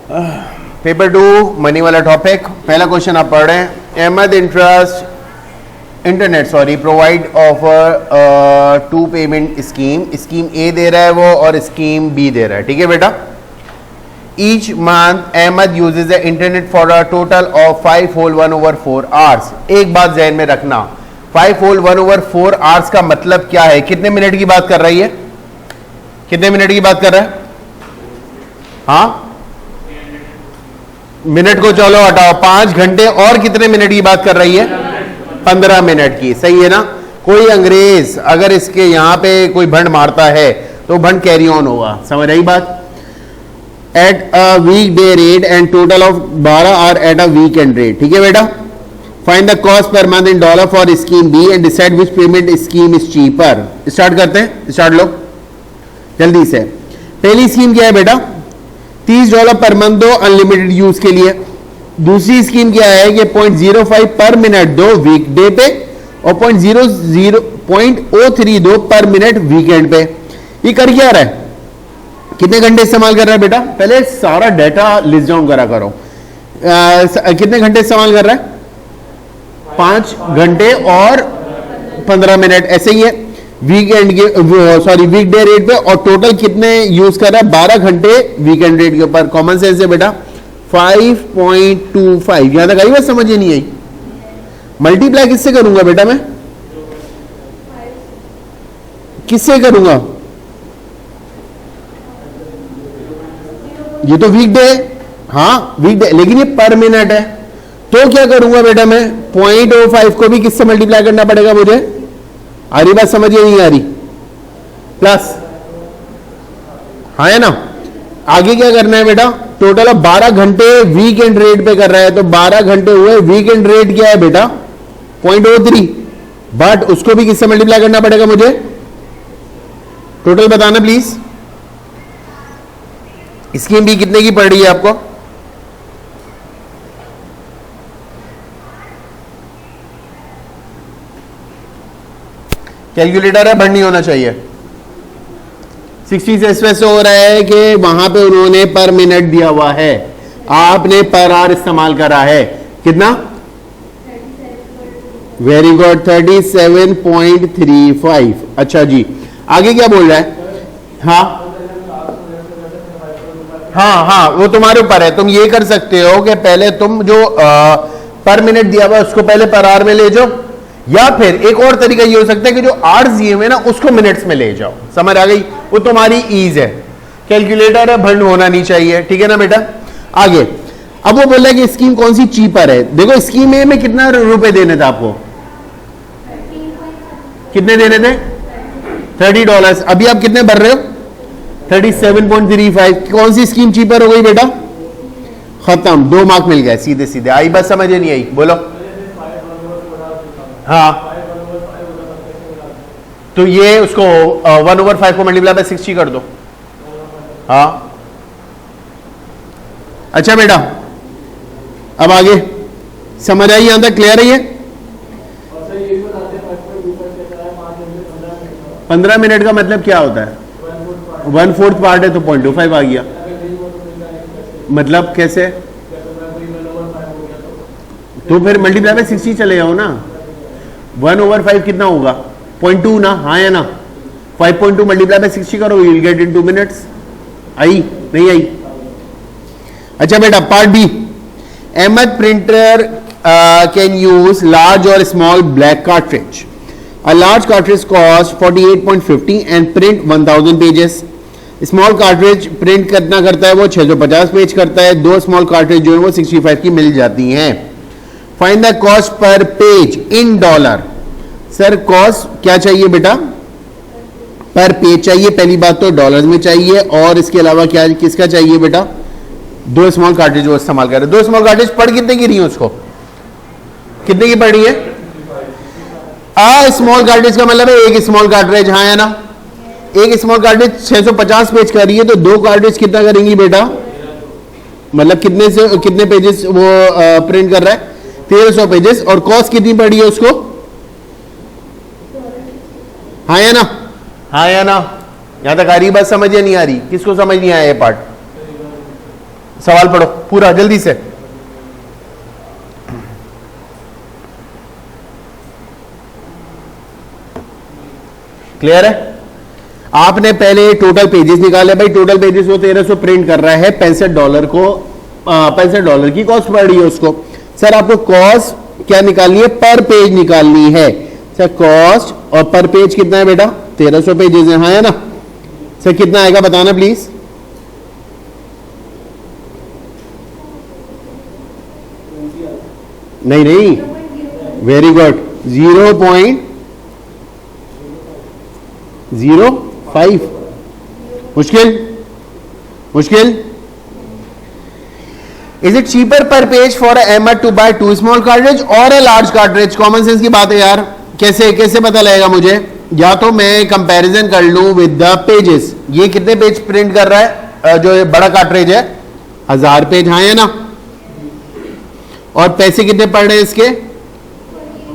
Paper 2 money वाला topic. पहला question आप पढ़ रहे हैं, Ahmed internet provide offer two payment scheme. Scheme A दे रहा है वो और स्कीम बी दे रहा है, ठीक है बेटा। Each month Ahmed uses the internet for a total of 5 whole 1/4 hours. एक बात ध्यान में रखना, 5 होल 1/4 आवर्स का मतलब क्या है? कितने मिनट की बात कर रही है? कितने मिनट की बात कर रहा है? हाँ, मिनट को चलो हटाओ, 5 घंटे और कितने मिनट की बात कर रही है? 15 मिनट की, सही है ना। कोई अंग्रेज अगर इसके यहां पे कोई भंड मारता है तो भंड कैरी ऑन होगा, समझ आई बात। At a weekday rate and total of 12 hour at a weekend rate, ठीक है बेटा। Find the cost per month in dollar for scheme B and decide which payment scheme is cheaper. Start करते हैं, start लो जल्दी से। पहली scheme क्या है बेटा? $30 पर मंथ दो अनलिमिटेड यूज के लिए। दूसरी स्कीम क्या है कि 0.05 पर मिनट दो वीकडे पे और 0.03 दो पर मिनट वीकेंड पे। ये कर क्या रहा है? कितने घंटे इस्तेमाल कर रहा है बेटा? पहले सारा डाटा लिस्ट डाउन करा करो। कितने घंटे इस्तेमाल कर रहा है? 5 घंटे और 15 मिनट, ऐसे ही है। वीकेंड के वीकडे रेट पे और टोटल कितने यूज कर रहा है? 12 घंटे वीकेंड रेट के ऊपर। कॉमन सेंस है बेटा, 5.25। यहां तक आई बात? समझ नहीं आई? मल्टीप्लाई किससे करूंगा बेटा? मैं किससे करूंगा? ये तो वीकडे है, हाँ वीकडे, लेकिन ये पर मिनट है। तो क्या करूंगा बेटा मैं? 0.05 को भी किससे मल्टीप्लाई करना पड़ेगा मुझे? आ रही बात समझ नहीं आ रही? प्लस, हाँ है ना। आगे क्या करना है बेटा? टोटल ऑफ 12 घंटे वीकेंड रेट पे कर रहा है, तो 12 घंटे हुए। वीकेंड रेट क्या है बेटा? 0.03, बट उसको भी किससे मल्टीप्लाई करना पड़ेगा मुझे? टोटल बताना प्लीज। स्कीम भी कितने की पड़ रही है आपको? कैलकुलेटर है, भंड नहीं होना चाहिए। 60 से स्पेस हो रहा है कि वहां पे उन्होंने पर मिनट दिया हुआ है, आपने पर आवर इस्तेमाल करा है। कितना? Very good, 37.35। अच्छा जी, आगे क्या बोल रहा है? हाँ, वो तुम्हारे ऊपर है। तुम ये कर सकते हो कि पहले तुम जो पर मिनट दिया हुआ उसको पहले पर आवर में ले जाओ, या फिर एक और तरीका ये हो सकता है कि जो आवर्स दिए हुए ना उसको मिनट्स में ले जाओ। समझ आ गई? वो तुम्हारी ईज है। कैलकुलेटर है, भंड होना नहीं चाहिए, ठीक है ना बेटा। आगे अब वो बोल रहा है कि स्कीम कौन सी चीपर है। देखो स्कीम ए में कितना रुपए देने थे आपको? कितने देने थे? $30। अभी आप कितने भर रहे हो? 37.35। कौन सी स्कीम चीपर हो गई बेटा? खत्म, 2 मार्क मिल गए सीधे सीधे। आई बात समझ नहीं आई? बोलो। हाँ, तो ये उसको 1/5 को मल्टीप्लाई बाय 60 कर दो। हाँ अच्छा बेटा, अब आगे समझ आई? यहां तक क्लियर है? ये 15 मिनट का मतलब क्या होता है? 1/4 पार्ट है तो 0.25 आ गया। मतलब कैसे? तो फिर मल्टीप्लाई बाय 60 चले जाओ ना। 1/5 कितना होगा? 0.2 ना, हाँ या ना। 5.2 मल्टीप्लाई बाय 60 करो, you will get in 2 minutes. आई नहीं आई? अच्छा बेटा, part B. Ahmed printer can use large और small black cartridge. A large cartridge costs 48.50 and print 1000 pages. Small cartridge print कितना करता है? वो 650 पेज करता है। 2 स्मॉल कार्ट्रिज जो है वो 65 की मिल जाती हैं। फाइंड द कॉस्ट पर page in dollar. Sir cost क्या चाहिए बेटा? पर पेज चाहिए। पहली बात तो डॉलर में चाहिए, और इसके अलावा क्या किसका चाहिए बेटा? 2 स्मॉल कार्ट्रिज वो इस्तेमाल कर रहे हैं। 2 स्मॉल कार्ट्रिज पढ़ कितने की रही है? उसको कितने की पड़ रही है? स्मॉल कार्ट्रिज का मतलब है एक स्मॉल कार्ट्रिज, हाँ या ना। एक स्मॉल कार्ट्रिज 650 पेज कर रही है, तो 2 कार्ट्रिज कितना करेंगी बेटा? मतलब कितने से कितने पेजेस वो प्रिंट कर रहा है? 1300 पेजेस। और कॉस्ट कितनी पड़ी है उसको? हाँ या ना? हाँ या ना? यहां तक आ रही बात? समझ या नहीं आ रही? किसको समझ नहीं आया ये पार्ट? सवाल पढ़ो पूरा जल्दी से। क्लियर है? आपने पहले टोटल पेजेस निकाले भाई, टोटल पेजेस वो 1300 प्रिंट कर रहा है, $65 को $65 की कॉस्ट पड़ रही है उसको। सर आपको कॉस्ट क्या निकालनी है? पर पेज निकालनी है सर। कॉस्ट और पर पेज कितना है बेटा? 1300 पेजेस है, हाँ है ना सर? कितना आएगा बताना प्लीज। नहीं नहीं, वेरी गुड, 0.05। मुश्किल मुश्किल। Is it cheaper per page for Ahmed to buy 2 small cartridge और a large cartridge? Common sense की बात है यार, कैसे कैसे पता लगेगा मुझे? या तो मैं कंपैरिजन कर लूं विद द पेजेस। ये कितने पेज प्रिंट कर रहा है जो ये बड़ा कार्ट्रिज है? 1000 पेज, हाँ है ना? और पैसे कितने पड़ रहे हैं इसके?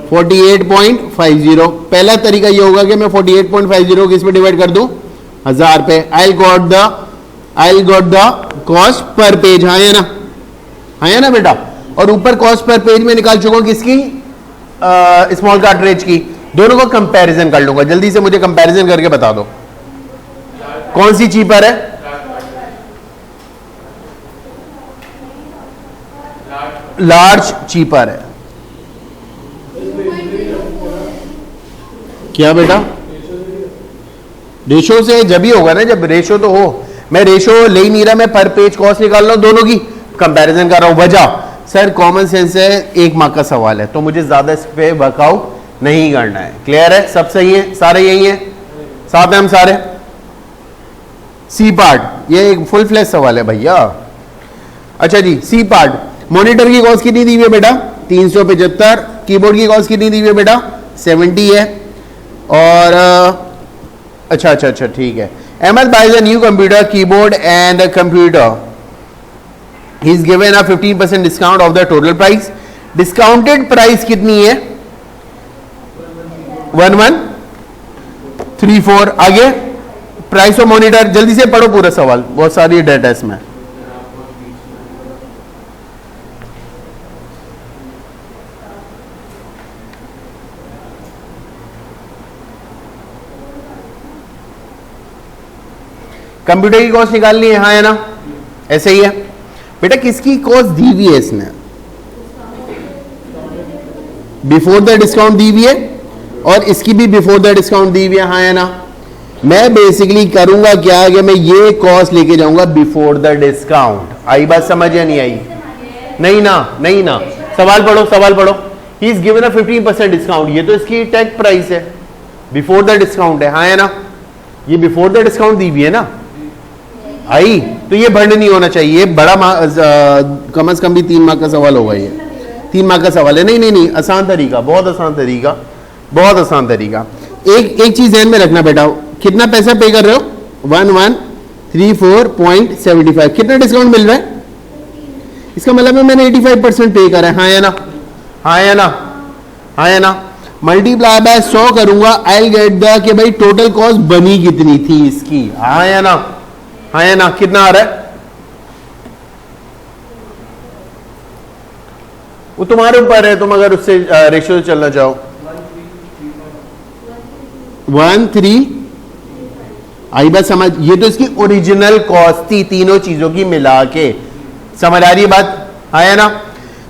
48.50। पहला तरीका ये होगा कि मैं 48.50 किस पे डिवाइड कर दूं? 1000 पे। आई गॉट द कॉस्ट पर पेज, हाँ है ना? हाँ है ना बेटा? और ऊपर कॉस्ट पर पेज में निकाल चुका हूं किसकी? स्मॉल कार्ट्रिज की। दोनों को कंपैरिजन कर लूंगा। जल्दी से मुझे कंपैरिजन करके बता दो कौन सी चीपर है? लार्ज चीपर है। क्या बेटा? रेशो से जब ही होगा ना, जब रेशो तो हो। मैं रेशो ले ही नहीं रहा, मैं पर पेज कॉस्ट निकाल रहा हूं, दोनों की कंपैरिजन कर रहा हूं। वजह सर कॉमन सेंस है, 1 मार्क का सवाल है तो मुझे ज्यादा इस पे वर्कआउट नहीं करना है। क्लियर है? सब सही है? सारे यही है? साथ में हम सारे। सी पार्ट, ये एक फुल फ्लैश सवाल है भैया। अच्छा जी, सी पार्ट। मॉनिटर की कॉस्ट कितनी दी हुई है बेटा? 375। कीबोर्ड की कॉस्ट कितनी दी हुई है बेटा? 70 है। और अच्छा अच्छा अच्छा ठीक है। Ahmed buys a new computer, keyboard and computer. He is given a 15% discount off the total price. Discounted price कितनी है? 1134। आगे प्राइस ऑफ मॉनिटर, जल्दी से पढ़ो पूरा सवाल, बहुत सारी डेटा इसमें। कंप्यूटर की कॉस्ट निकालनी है, हाँ है ना? ऐसे ही है बेटा। किसकी कॉस्ट दी हुई है इसमें? बिफोर द डिस्काउंट दी हुई है, और इसकी भी बिफोर द डिस्काउंट दी हुई है, हाँ है ना? मैं बेसिकली करूंगा क्या कि मैं ये कॉस्ट लेके जाऊंगा बिफोर द डिस्काउंट। आई बात समझ या नहीं आई? नहीं ना, नहीं ना। सवाल पढ़ो, सवाल पढ़ो। ही इज गिवन अ 15% डिस्काउंट, ये तो इसकी टैग प्राइस है, बिफोर द डिस्काउंट है, हाँ है ना? ये बिफोर द डिस्काउंट दी हुई है ना? आई तो ये भंड नहीं होना चाहिए। बड़ा कम से कम भी 3 मार्क का सवाल होगा। ये 3 मार्क का सवाल है। नहीं नहीं नहीं, आसान तरीका, बहुत आसान तरीका, बहुत आसान तरीका। एक चीज ध्यान में रखना बेटा, कितना पैसा पे कर रहे हो? 1134.75। कितना डिस्काउंट मिल रहा है? इसका मतलब है मैंने 85% पे करा है, हाँ है ना? हाँ है ना? हाँ है ना? मल्टीप्लाई बाय 100 करूंगा, आई गेट द कि भाई टोटल कॉस्ट बनी कितनी थी इसकी, हाँ है ना? हाँ है ना? कितना आ रहा है? वो तुम्हारे ऊपर है, तुम अगर उससे रेशियो से चलना चाहो। 13 आई बात समझ? ये तो इसकी ओरिजिनल कॉस्ट थी तीनों चीजों की मिला के। समझ आ रही है बात? आया ना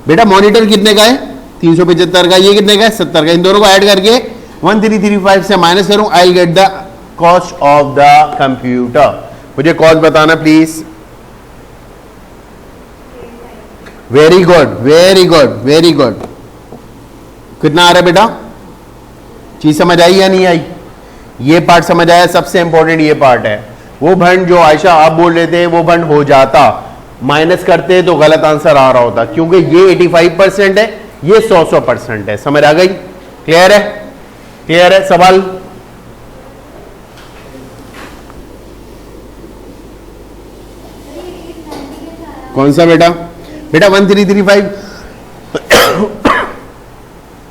बेटा? मॉनिटर कितने का है? 375 का। ये कितने का है? 70 का। इन दोनों को ऐड करके 1335 से माइनस करूं, I get the cost of the computer. मुझे कॉस्ट बताना please. Very good, very good, very good. कितना आ रहा है बेटा? चीज समझ आई या नहीं आई? ये पार्ट समझ आया? सबसे इंपॉर्टेंट ये पार्ट है। वो भंड जो आयशा आप बोल रहे थे वो भंड हो जाता, माइनस करते तो गलत आंसर आ रहा होता, क्योंकि ये 85% है, ये 100% है। समझ आ गई? क्लियर है? क्लियर है? सवाल कौन सा बेटा? बेटा 1335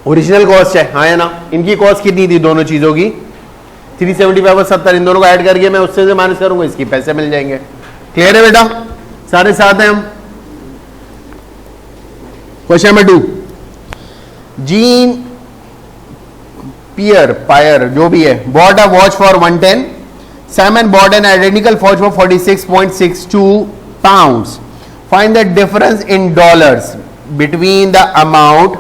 ओरिजिनल कॉस्ट है, हाँ है ना? इनकी कॉस्ट कितनी थी दोनों चीजों की? 375 और 70। इन दोनों को ऐड करके मैं उससे से माइनस करूंगा, इसकी पैसे मिल जाएंगे। क्लियर है बेटा? सारे साथ हैं हम? क्वेश्चन नंबर 2, जीन पायर जो भी है, bought a watch for 110, Simon bought an identical watch for 46.62 pounds. Find the difference in dollars between the amount,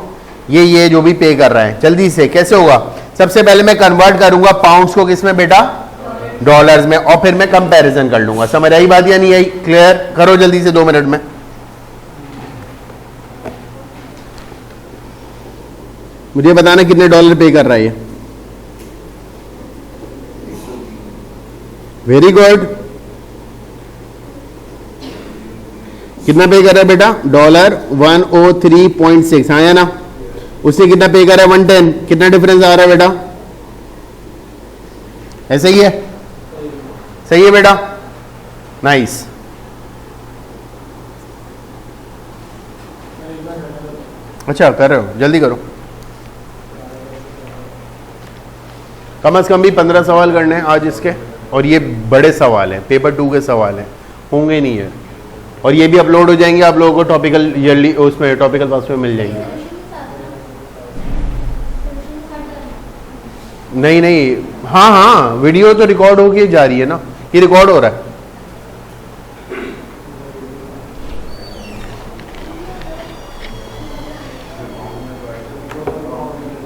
ये जो भी पे कर रहा है. जल्दी से कैसे होगा? सबसे पहले मैं कन्वर्ट करूंगा पाउंड्स को किसमें बेटा? डॉलर्स में, और फिर मैं कंपैरिजन कर लूंगा. समझ आई बात या नहीं आई? क्लियर करो जल्दी से 2 मिनट में. मुझे बताना कितने डॉलर पे कर रहा है ये. Very good. कितना पे कर रहा है बेटा? $103.6. हाँ या ना? उसने कितना पे कर रहा है? 110. कितना डिफरेंस आ रहा है बेटा? ऐसा ही है? सही है बेटा? नाइस. अच्छा कर रहे हो, जल्दी करो. कम से कम भी 15 सवाल करने हैं आज इसके, और ये बड़े सवाल हैं, पेपर 2 के सवाल हैं, होंगे नहीं है. और ये भी अपलोड हो जाएंगे आप लोगों को टॉपिकल ईयरली, उसमें टॉपिकल पास में मिल जाएंगे. नहीं नहीं, हाँ हाँ, वीडियो तो रिकॉर्ड होके जा रही है ना, ये रिकॉर्ड हो रहा है.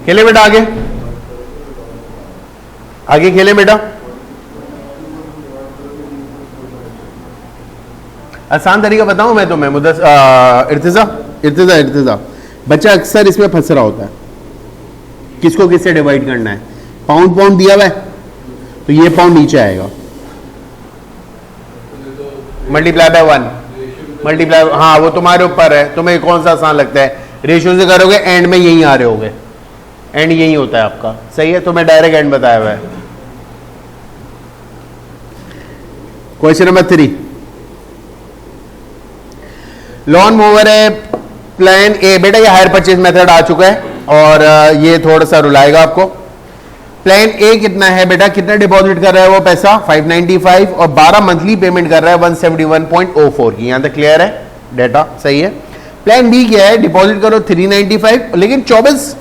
खेले बेटा, आगे आगे खेले बेटा. आसान तरीका बताऊं मैं तुम्हें, इर्तिजा बच्चा अक्सर इसमें फंस रहा होता है. किसको किससे डिवाइड करना है? पाउंड दिया हुआ है तो ये पाउंड नीचे आएगा, मल्टीप्लाई बाय 1, मल्टीप्लाई, हाँ वो तुम्हारे ऊपर है, तुम्हें कौन सा आसान लगता है. रेशियो से करोगे, एंड में यही आ रहे होगे, एंड यही होता है आपका. सही है, तो मैं डायरेक्ट एंड बताया हुआ है. क्वेश्चन नंबर 3, लॉन मोवर है प्लान ए. बेटा ये हायर परचेज मेथड आ चुका है और ये थोड़ा सा रुलाएगा आपको. प्लान ए कितना है बेटा? कितना डिपॉजिट कर रहा है वो पैसा? 595, और 12 मंथली पेमेंट कर रहा है 171.04 की. यहां तक क्लियर है? डेटा सही है. प्लान बी क्या है? डिपॉजिट करो 395, लेकिन 24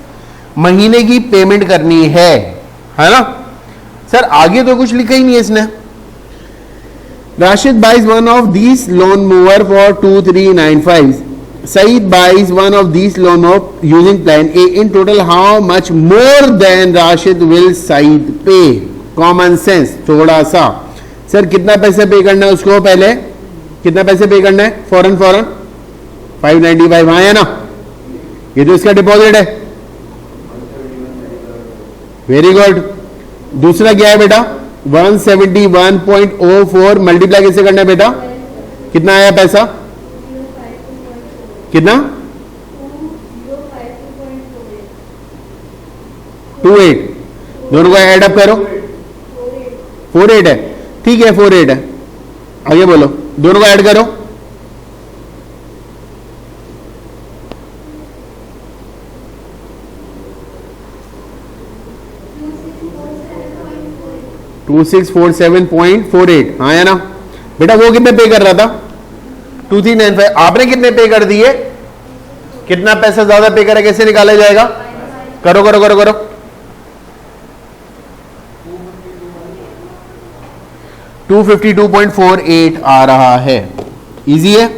महीने की पेमेंट करनी है ना सर? आगे तो कुछ लिखा ही नहीं है इसने. Rashid buys one of these lawn mower for 2395. Saeed buys one of these lawn mower using plan A. In total, how much more than Rashid will Saeed pay? Common sense थोड़ा सा. Sir कितना पैसे पे करना है उसको? पहले कितना पैसे पे करना है? फौरन 595. हाँ है ना? ये तो इसका डिपॉजिट है. Very good. दूसरा क्या है बेटा? 171.04. मल्टीप्लाई कैसे करना है बेटा? कितना आया पैसा? कितना? 28. दोनों को ऐड अप करो. 48 है, ठीक है, 48 है. आगे बोलो, दोनों को ऐड करो. $2647.48. हाँ है ना बेटा? वो कितने पे कर रहा था? 2395. आपने कितने पे कर दिए? कितना पैसा ज्यादा पे करा? कैसे निकाला जाएगा? करो करो करो करो. 252.48 आ रहा है. इजी है.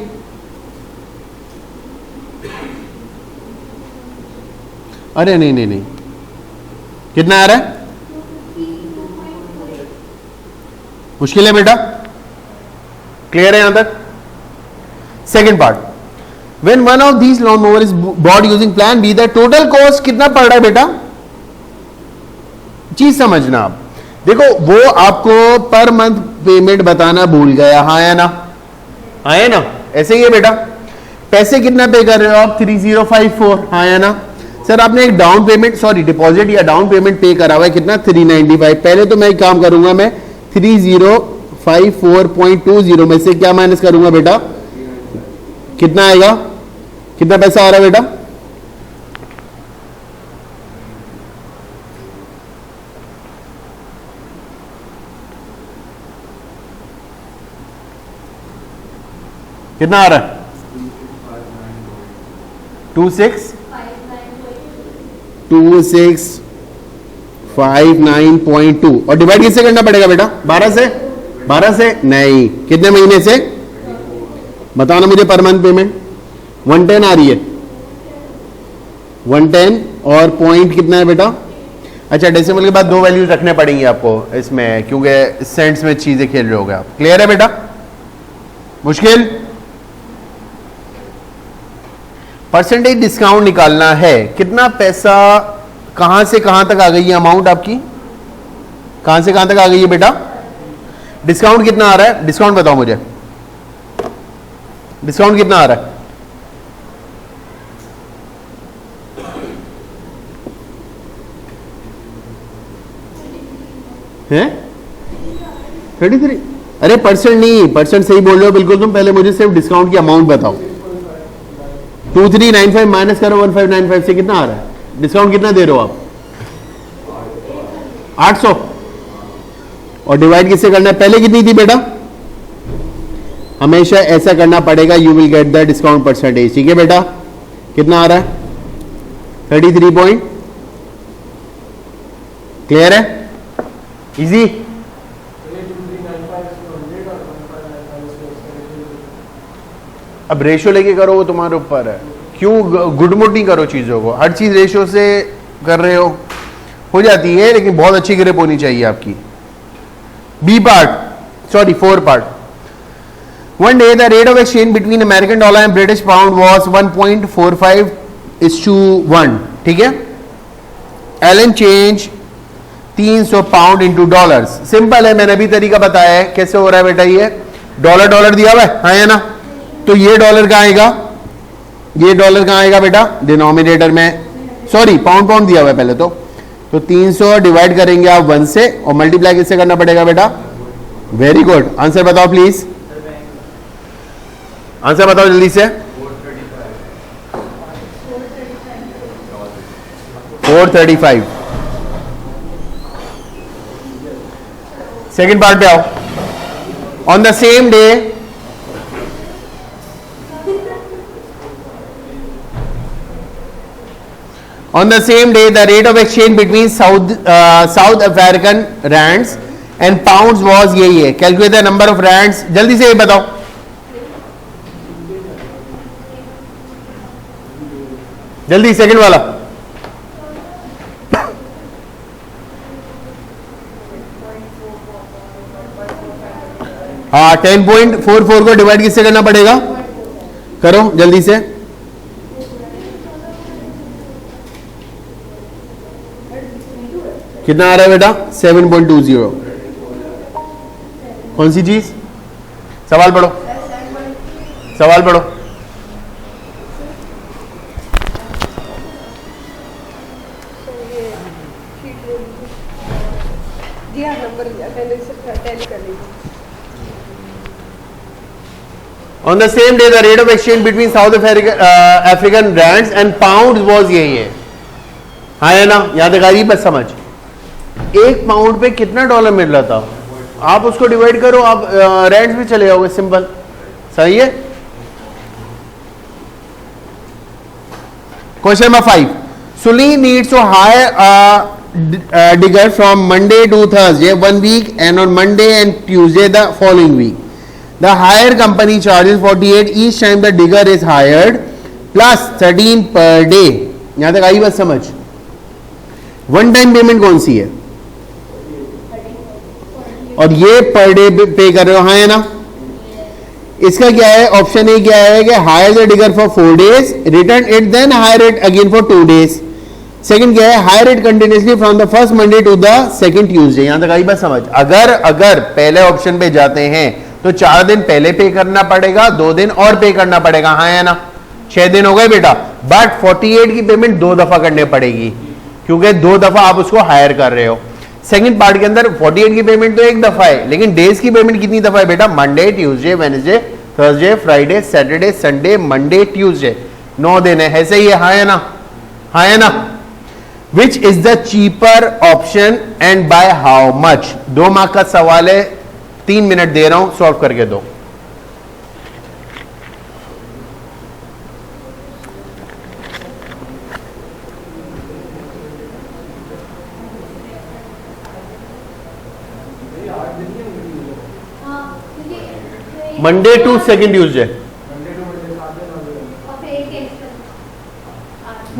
अरे नहीं नहीं नहीं, कितना आ रहा है? मुश्किल है बेटा? क्लियर है यहां तक? Second part, when one of these lawn mower is bought using plan B, the total cost कितना पड़ रहा है बेटा? चीज समझना आप. देखो वो आपको पर मंथ पेमेंट बताना भूल गया. हाँ या ना? हाँ है ना? ऐसे ही है बेटा. पैसे कितना पे कर रहे हो आप? 3054. हाँ या ना? सर आपने एक डाउन पेमेंट, सॉरी डिपॉजिट या डाउन पेमेंट पे करा हुआ है. कितना? 395. पहले तो मैं एक काम करूंगा, मैं 3054.20 में से क्या माइनस करूंगा बेटा? कितना आएगा? कितना पैसा आ रहा है बेटा? कितना आ रहा है? 2659.2 और डिवाइड किससे करना पड़ेगा बेटा? 12 से नहीं, कितने महीने से बताना मुझे। पर मंथ पेमेंट 110 आ रही है, 110 और पॉइंट कितना है बेटा? अच्छा, डेसिमल के बाद 2 वैल्यूज रखने पड़ेंगी आपको इसमें, क्योंकि सेंट्स में चीजें खेल रहे होगे आप। क्लियर है बेटा? मुश्किल? परसेंटेज डिस्काउंट निकालना है, कितना पैसा, कहां से कहां तक आ गई है अमाउंट आपकी, कहां से कहां तक आ गई है बेटा? डिस्काउंट कितना आ रहा है? डिस्काउंट बताओ मुझे, डिस्काउंट कितना आ रहा है? हैं 33? अरे परसेंट नहीं, परसेंट सही बोल रहे हो बिल्कुल तुम, पहले मुझे सिर्फ डिस्काउंट की अमाउंट बताओ। 2395 माइनस करो 1595 से, कितना आ रहा है? डिस्काउंट कितना दे रहे हो आप? 800। और डिवाइड किससे करना है? पहले कितनी थी बेटा? हमेशा ऐसा करना पड़ेगा, you will get the discount percentage. ठीक है बेटा? कितना आ रहा है? 33 पॉइंट। क्लियर है? इजी? अब रेशियो लेके करो, वो तुम्हारे ऊपर है। क्यों गुडमुड नहीं करो चीजों को, हर चीज रेशियो से कर रहे हो जाती है, लेकिन बहुत अच्छी ग्रिप होनी चाहिए आपकी। B part, sorry 4 part. One day the rate of exchange between American dollar and British pound was 1.45:1. ठीक है? Alan change 300 pound into dollars. Simple है, मैंने अभी तरीका बताया है कैसे हो रहा है बेटा। ये डॉलर दिया हुआ है, हाँ या ना? तो ये डॉलर कहाँ आएगा? ये डॉलर कहाँ आएगा बेटा? डिनोमिनेटर में, सॉरी पाउंड दिया हुआ है पहले तो 300 डिवाइड करेंगे आप 1 से और मल्टीप्लाई किससे करना पड़ेगा बेटा? Very good. आंसर बताओ प्लीज, आंसर बताओ जल्दी से। 435। सेकेंड पार्ट पे आओ। On the same day the rate of exchange between South African rands and pounds was यही है। Calculate the number of rands, जल्दी से ये बताओ। जल्दी सेकंड वाला। हाँ 10.44 को डिवाइड किससे करना पड़ेगा? करो जल्दी से। कितना आ रहा है बेटा? 7.20। कौन सी चीज? सवाल पढ़ो, सवाल पढ़ो। On the same day, the rate of exchange between South African rands and pounds was यही है, हाँ है ना? यहां तक आ रही बस समझ। 1 पाउंड पे कितना डॉलर मिल रहा था? आप उसको डिवाइड करो, आप रैंड्स में चले जाओगे, सिंपल। सही है? Question number 5। Sully needs to hire a digger from Monday to Thursday 1 week and on Monday and Tuesday the following week. The hire company charges 48 each time the digger is hired plus 13 per day. यहां तक आई बस समझ। One time payment कौन सी है? और ये per day पे कर रहे हो, हाँ है ना? इसका क्या है? ऑप्शन ए क्या है कि hire the digger for 4 days, return it, then hire it again for 2 days. Second क्या है? Hire it continuously from the first Monday to the second Tuesday. यहां तक आई बस समझ। अगर पहले ऑप्शन पे जाते हैं तो 4 दिन पहले पे करना पड़ेगा, 2 दिन और पे करना पड़ेगा, हाँ या ना? 6 दिन हो गए बेटा। बट 48 की पेमेंट 2 दफा करनी पड़ेगी, क्योंकि 2 दफा आप उसको हायर कर रहे हो। सेकंड पार्ट के अंदर 48 की पेमेंट तो 1 दफा है, लेकिन डेज की पेमेंट कितनी दफा है बेटा? Monday, Tuesday, Wednesday, Thursday, Friday, Saturday, Sunday, Monday, Tuesday, 9 दिन है। ऐसे ही है, हाँ है ना? हाँ है ना? Which is the cheaper option and by how much? 2 mark का सवाल है, 3 मिनट दे रहा हूं, सॉल्व करके दो। Monday to second Tuesday,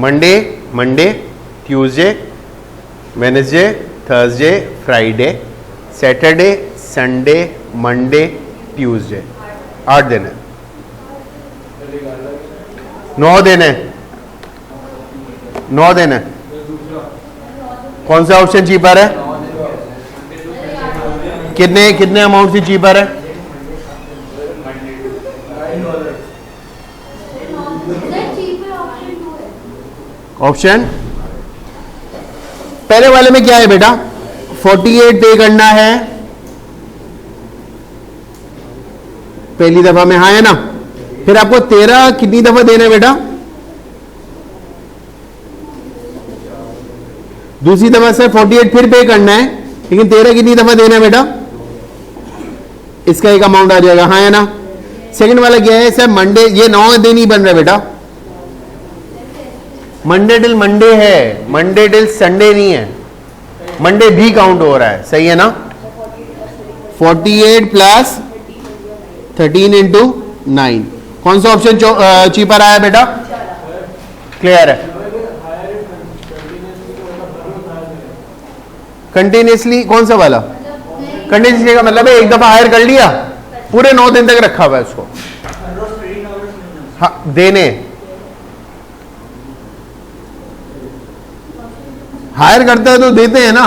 Monday Monday Tuesday Wednesday Thursday Friday Saturday Sunday Monday Tuesday, 8 दिन है, 9 दिन है, 9 दिन है। कौन सा ऑप्शन चीपर है? कितने कितने अमाउंट से चीपर है? ऑप्शन पहले वाले में क्या है बेटा? 48 पे करना है पहली दफा में, हाँ है ना। फिर आपको 13 कितनी दफा देना है बेटा? दूसरी दफा से 48 फिर पे करना है, लेकिन 13 कितनी दफा देना है बेटा? इसका एक अमाउंट आ जाएगा, हाँ है ना। सेकंड वाला क्या है सर? मंडे, ये 9 दिन ही बन रहा है बेटा, मंडे टिल मंडे है, मंडे टिल संडे नहीं है, मंडे भी काउंट हो रहा है, सही है ना। 48 प्लस 13 इंटू 9, कौन सा ऑप्शन चीपर आया बेटा? क्लियर है। कंटिन्यूसली कौन सा वाला? कंटिन्यूसली का मतलब है एक दफा हायर कर लिया, पूरे 9 दिन तक रखा हुआ है उसको, हाँ देने। हायर करता है तो देते हैं ना,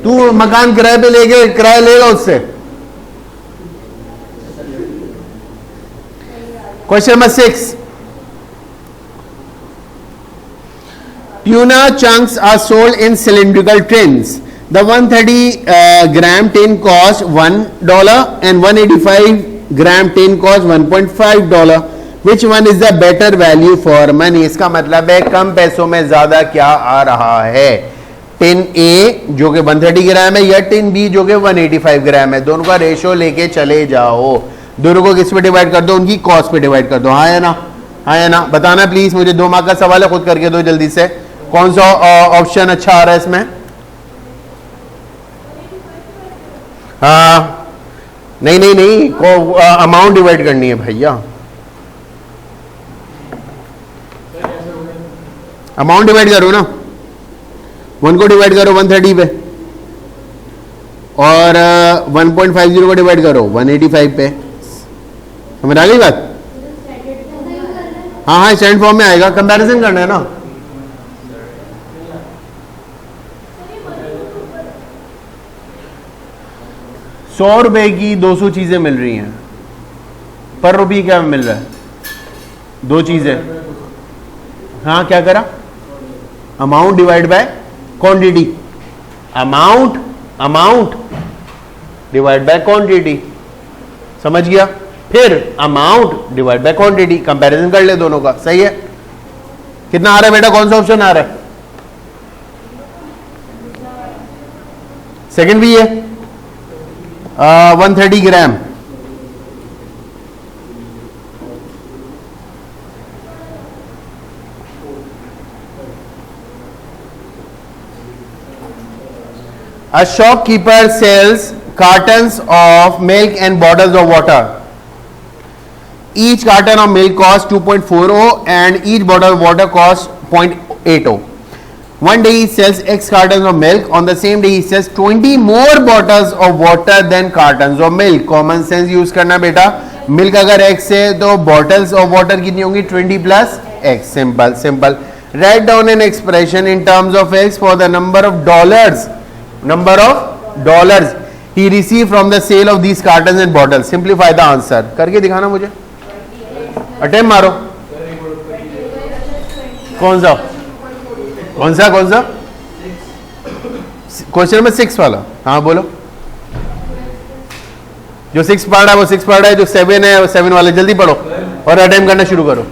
तू मकान किराए पे लेके किराया लेगा उससे। Question number 6, tuna chunks are sold in cylindrical tins. The 130 gram tin cost $1 and 185 gram tin cost $1.5. Which one is the better value for money? इसका मतलब है कम पैसों में ज्यादा क्या आ रहा है? टिन ए जो कि 130 ग्राम है या टिन बी जो कि 185 ग्राम है? दोनों का रेशो लेके चले जाओ, दोनों को किस पे डिवाइड कर दो? उनकी कॉस्ट पे डिवाइड कर दो, हाँ है ना, हाँ है ना। बताना प्लीज मुझे, 2 मार्क का सवाल है, खुद करके दो जल्दी से। कौन सा ऑप्शन अच्छा आ रहा है इसमें? हाँ नहीं नहीं नहीं, को अमाउंट डिवाइड करनी है भैया, अमाउंट डिवाइड करो ना, 1 को डिवाइड करो 130 पे और 1.50 को डिवाइड करो 185 पे। समझ आ गई बात? हाँ हाँ स्टैंड फॉर्म में आएगा, कंपैरिजन करना है ना। ₹100 की 200 चीजें मिल रही हैं, पर रुपये क्या मिल रहा है? 2 चीजें। हाँ क्या करा? Amount divide by quantity, amount divide by quantity, समझ गया? फिर amount divide by quantity, comparison कर ले दोनों का, सही है। कितना आ रहा है बेटा? कौन सा ऑप्शन आ रहा है? सेकंड भी है, 130 ग्राम। A shopkeeper sells cartons of milk and bottles of water. Each carton of milk costs 2.40 and each bottle of water costs 0.80. One day he sells X cartons of milk. On the same day he sells 20 more bottles of water than cartons of milk. Common sense use करना बेटा, milk अगर X है तो bottles of water कितनी होंगी? 20 plus X. Simple, simple. Write down an expression in terms of X for the number of dollars he received from the sale of these cartons and bottles. Simplify the answer. करके दिखाना मुझे, attempt मारो। कौन सा question number 6 वाला? हाँ बोलो, जो 6 पढ़ा है वो 6 पढ़ा है, जो 7 है वो 7 वाले जल्दी पढ़ो और अटेम्प्ट करना शुरू करो।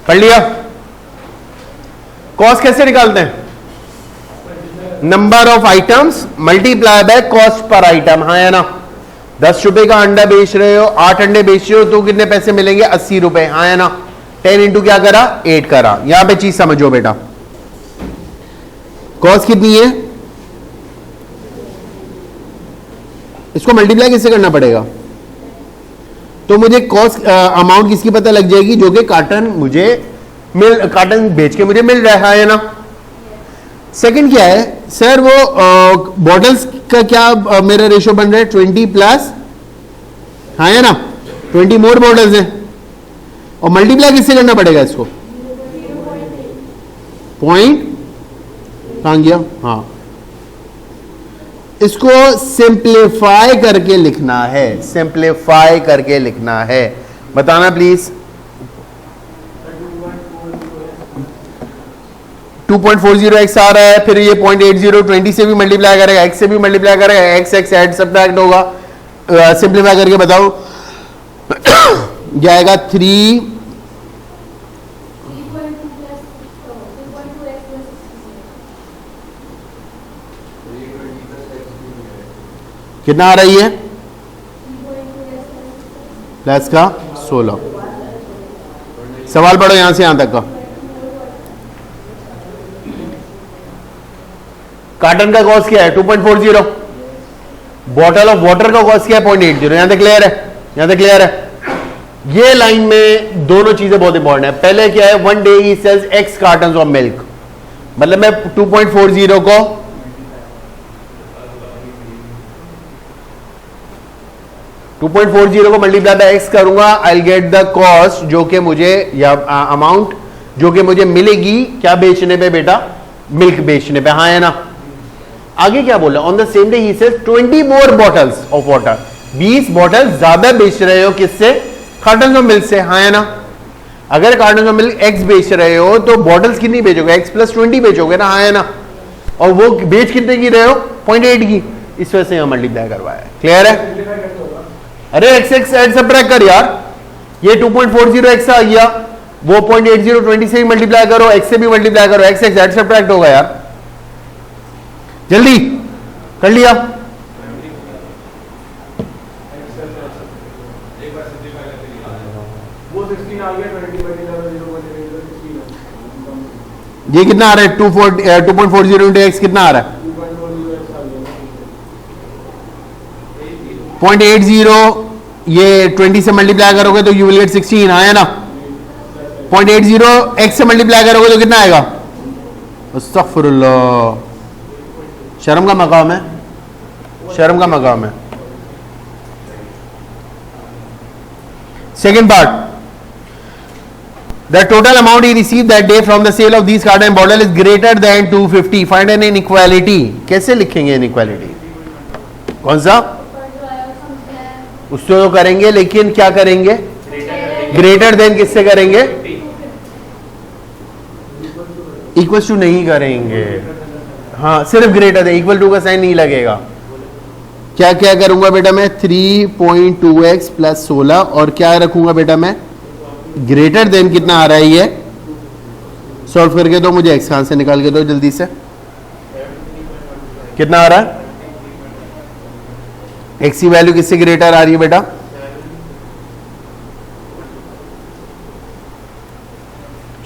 पढ़ लिया? कॉस्ट कैसे निकालते हैं? Number of items multiply by cost per item, हाँ है ना। ₹10 का अंडा बेच रहे हो, 8 अंडे बेच रहे हो, तो कितने पैसे मिलेंगे? ₹80। हाँ है ना? 10 इंटू क्या करा? 8 करा। यहां पे चीज समझो बेटा, कॉस्ट कितनी है, इसको मल्टीप्लाई किससे करना पड़ेगा? तो मुझे कॉस्ट अमाउंट किसकी पता लग जाएगी? जो कि कार्टन बेच के मुझे मिल रहा है ना। सेकंड क्या है सर? वो बॉटल्स का क्या मेरा रेशियो बन रहा है? 20 प्लस, हाँ है ना, 20 मोर बॉटल्स है। और मल्टीप्लाई किससे करना पड़ेगा इसको? पॉइंट कहां गया? हाँ, इसको सिंप्लीफाई करके लिखना है, सिंप्लीफाई करके लिखना है। बताना प्लीज। 2.40x आ रहा है, फिर ये 0.80 20 से भी मल्टीप्लाई करेगा, x से भी मल्टीप्लाई करेगा, x ऐड सब्ट्रैक्ट होगा। सिंप्लीफाई करके बताओ क्या आएगा? 3 कितना आ रही है? प्लस का 16। सवाल पढ़ो यहां से यहां तक का। कार्टन का कॉस्ट क्या है? 2.40। बॉटल ऑफ वाटर का कॉस्ट क्या है? 0.80। यहां तक क्लियर है? यहां तक क्लियर है? ये लाइन में दोनों चीजें बहुत इंपॉर्टेंट है। पहले क्या है? 1 day he sells X carton of milk, मतलब मैं 2.40 को 2.40 को मल्टीप्लाई बाय x करूंगा, I will get the cost जो कि मुझे, या अमाउंट जो कि मुझे मिलेगी क्या बेचने पे बेटा? मिल्क बेचने पे। हाँ है ना? आगे क्या बोला? On the same day he says 20 more bottles of water, 20 bottle ज्यादा बेच रहे हो किससे? कार्टन ऑफ मिल्क से। हाँ है ना? अगर कार्टन ऑफ मिल्क x बेच रहे हो तो बॉटल्स कितनी बेचोगे? x प्लस 20 बेचोगे ना। हाँ है ना? और वो बेच कितने की रहे हो? 0.8 की। इस वजह से यहां मल्टीप्लाई करवाया। क्लियर है? अरे x ऐड सब्ट्रैक्ट कर यार, ये 2.40x आ गया, वो 0.80 20 से भी मल्टीप्लाई करो, x से भी मल्टीप्लाई करो, x ऐड सब्ट्रैक्ट होगा यार। जल्दी कर लिया? ये कितना आ रहा है? 2.40 इंटू एक्स कितना आ रहा है? 0.80। ये 20 से मल्टीप्लाई करोगे तो यू विल गेट 16। आया ना? 0.80 x से मल्टीप्लाई करोगे तो कितना आएगा? अस्तगफिरुल्लाह, शर्म का मकाम है, शर्म का मकाम है। Second part, the total amount he receive that day from the sale of this carton bottle is greater than 250। Find an inequality. कैसे लिखेंगे इनइक्वालिटी? कौन सा? उससे तो करेंगे, लेकिन क्या करेंगे? ग्रेटर देन किससे करेंगे? इक्वल टू नहीं करेंगे। हाँ, सिर्फ ग्रेटर देन, इक्वल टू का साइन नहीं लगेगा। क्या क्या करूंगा बेटा मैं? 3.2x प्लस 16 और क्या रखूंगा बेटा मैं? ग्रेटर देन कितना आ रहा है ये? सॉल्व करके दो मुझे, x कहां से निकाल के दो जल्दी से। कितना आ रहा है? x की वैल्यू किससे ग्रेटर आ रही है बेटा?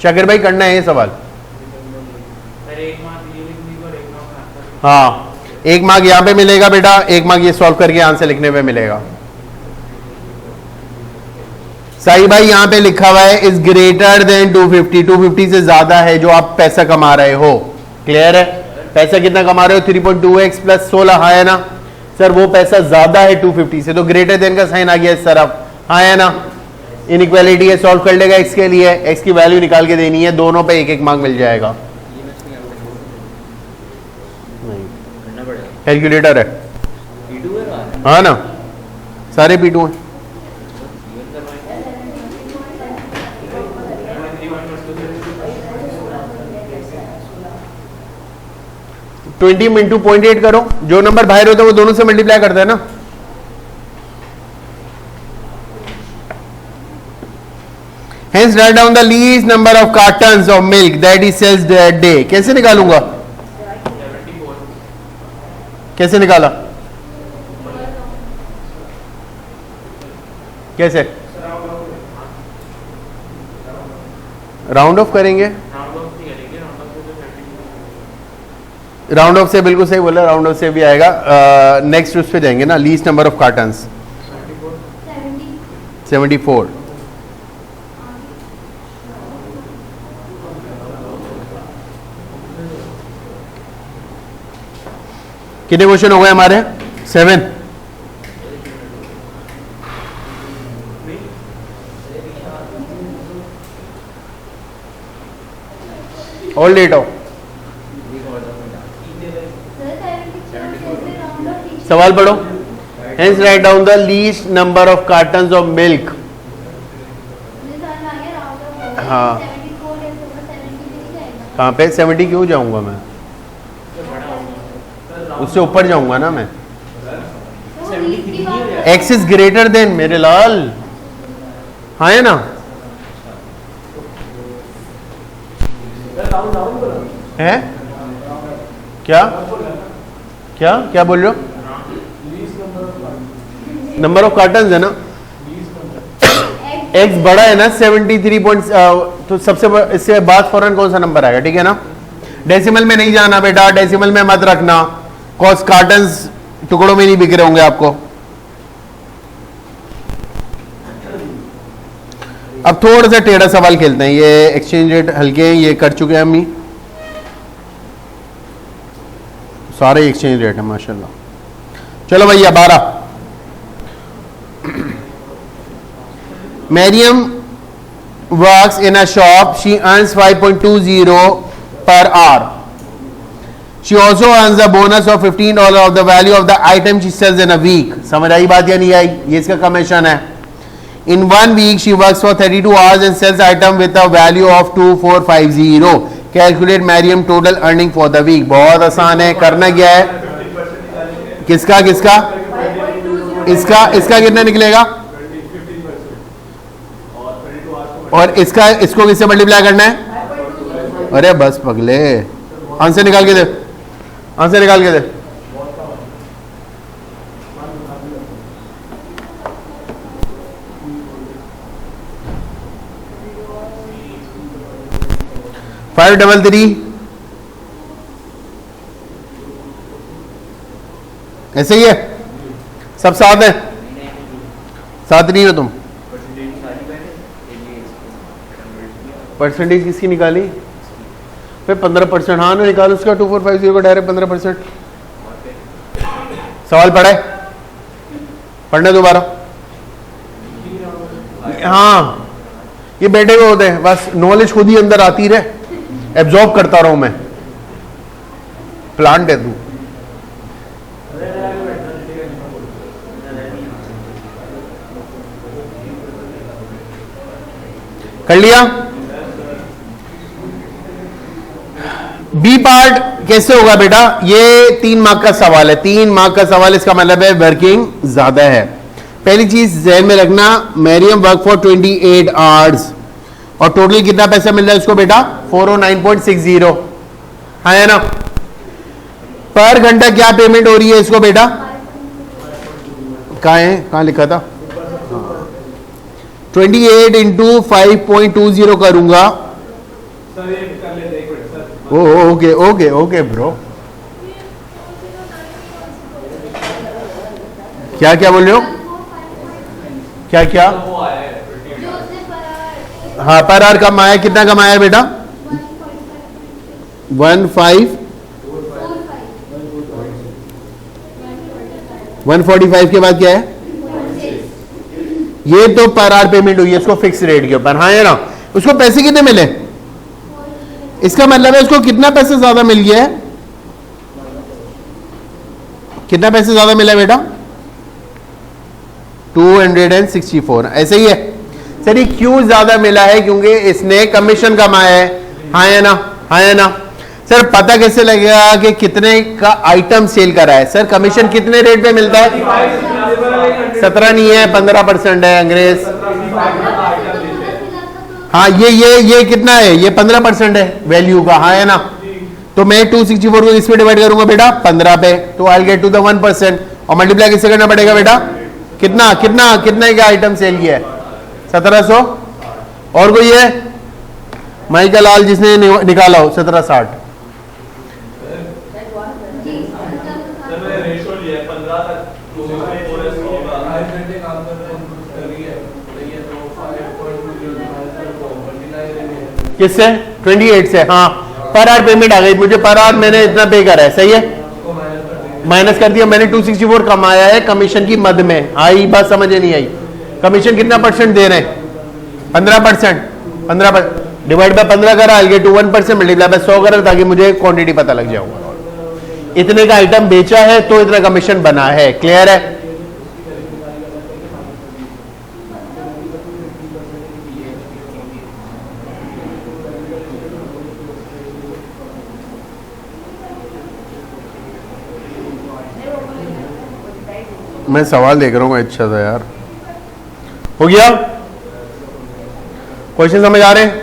शाकिर भाई करना है ये सवाल। हाँ, एक मार्क यहां पे मिलेगा बेटा, एक मार्क ये सॉल्व करके आंसर लिखने पे मिलेगा। साई भाई यहां पे लिखा हुआ है इज ग्रेटर देन 250। 250 से ज्यादा है जो आप पैसा कमा रहे हो। क्लियर है? पैसा कितना कमा रहे हो? 3.2x plus 16। हाँ है ना सर? वो पैसा ज्यादा है 250 से, तो ग्रेटर देन का साइन आ गया इस तरफ। हाँ है ना? इनइक्वालिटी है, सॉल्व कर लेगा x के लिए, x की वैल्यू निकाल के देनी है, दोनों पे एक एक मार्क मिल जाएगा। कैलकुलेटर है? हाँ ना, सारे P2 हैं। ट्वेंटी इंटू 0.8 करो, जो नंबर बाहर होता है वो दोनों से मल्टीप्लाई करता है ना। Hence write down the least number of cartons of milk that he sells that day. कैसे निकालूंगा? कैसे निकाला? कैसे राउंड ऑफ करेंगे? राउंड ऑफ से बिल्कुल सही बोला, राउंड ऑफ से भी आएगा। नेक्स्ट उस पे जाएंगे ना, लीस्ट नंबर ऑफ कार्टन्स 74। कितने क्वेश्चन हो गए हमारे? 7। और लेट हो। सवाल पढ़ो। Hence write down the least number of cartons of milk. हाँ कहाँ पे 70 क्यों जाऊंगा मैं? उससे ऊपर जाऊंगा ना मैं। X is greater than, मेरे लाल, हाँ है ना? है क्या क्या क्या बोल रहे हो? नंबर ऑफ कार्टन्स है ना, एक्स बड़ा है ना 73 पॉइंट, तो सबसे इससे बाद फौरन कौन सा नंबर आएगा? ठीक है ना। डेसिमल में नहीं जाना बेटा, डेसिमल में मत रखना, कॉस कार्टन्स टुकड़ों में नहीं बिक रहे होंगे आपको। अब थोड़ा सा टेढ़ा सवाल खेलते हैं, ये एक्सचेंज रेट हल्के हैं, ये कर चुके हैं हम ही, सारे एक्सचेंज रेट है माशाल्लाह। चलो भैया 12। Mariam works in a shop. She earns 5.20 per hour. She also earns a bonus of $15 of the value of the item she sells in a week. समझ आई बात या नहीं आई? ये इसका कमीशन है। In 1 week she works for 32 hours and sells item with a value of 2450. Calculate Mariam total earning for the week. बहुत आसान है, करना क्या है? किसका किसका? इसका इसका कितना निकलेगा? और इसका इसको किससे मल्टीप्लाई करना है? अरे बस पगले, आंसर निकाल के दे, आंसर निकाल के दे। फाइव डबल 3 ऐसे ही है, सब साथ है, साथ नहीं हो तुम। परसेंटेज किसकी निकाली? फिर 15%, हाँ ना निकालो उसका 2450 का डायरेक्ट 15%। सवाल पढ़ा है? पढ़ने दोबारा। हाँ ये बैठे हुए होते हैं, बस नॉलेज खुद ही अंदर आती रहे, एब्जॉर्ब करता रहूं मैं, प्लांट है तू। कर लिया? बी पार्ट कैसे होगा बेटा? ये 3 मार्क का सवाल है, 3 मार्क का सवाल, इसका मतलब है वर्किंग ज्यादा है। पहली चीज ध्यान में रखना, मैरियम वर्क फॉर 28 आवर्स और टोटल कितना पैसा मिल रहा है उसको बेटा? 409.60, हाँ है ना। पर घंटा क्या पेमेंट हो रही है इसको बेटा? कहाँ है, कहाँ लिखा था? 28 इंटू 5.20 करूंगा। ओके ओके ओके ब्रो, क्या क्या बोल रहे हो? क्या क्या? हाँ पर आवर कमाया, कितना कमाया है बेटा? 145 के बाद क्या है? ये तो पर आवर पेमेंट हुई है इसको फिक्स रेट के ऊपर, हाँ है ना। उसको पैसे कितने मिले? इसका मतलब है उसको कितना पैसे ज्यादा मिल गया है? कितना पैसे ज्यादा मिला है बेटा? 264, ऐसे ही है सर। ये क्यों ज्यादा मिला है? क्योंकि इसने कमीशन कमाया है, हाँ है ना, हाँ है ना। सर पता कैसे लगेगा कि कितने का आइटम सेल करा है? सर कमीशन कितने रेट पे मिलता है? 17 नहीं है, 15% है अंग्रेज। हाँ ये कितना है? ये 15% है वैल्यू का, हाँ है ना। तो मैं 264 को इस पे डिवाइड करूंगा बेटा 15 पे, तो आई गेट टू द 1%। और मल्टीप्लाई किससे करना पड़ेगा बेटा? कितना कितना कितने का आइटम सेल किया है? 1700। और कोई है? माइकल लाल जिसने निकाला हो 1760। किससे? 28 से। हाँ, पर आवर पेमेंट आ गई मुझे, पर आवर मैंने इतना पे करा है, सही है, माइनस कर दिया मैंने। 264 कमाया है कमीशन की मद में। आई बात समझ नहीं आई? कमीशन कितना परसेंट दे रहे हैं? 15%। 15% डिवाइड बाय 15 करा, I get to 1%, multiply by 100 करा, ताकि मुझे क्वांटिटी पता लग जाऊंगा। इतने का आइटम बेचा है तो इतना कमीशन बना है। क्लियर है? मैं सवाल देख रहा हूँ अच्छा सा यार। हो गया? क्वेश्चन समझ आ रहे हैं?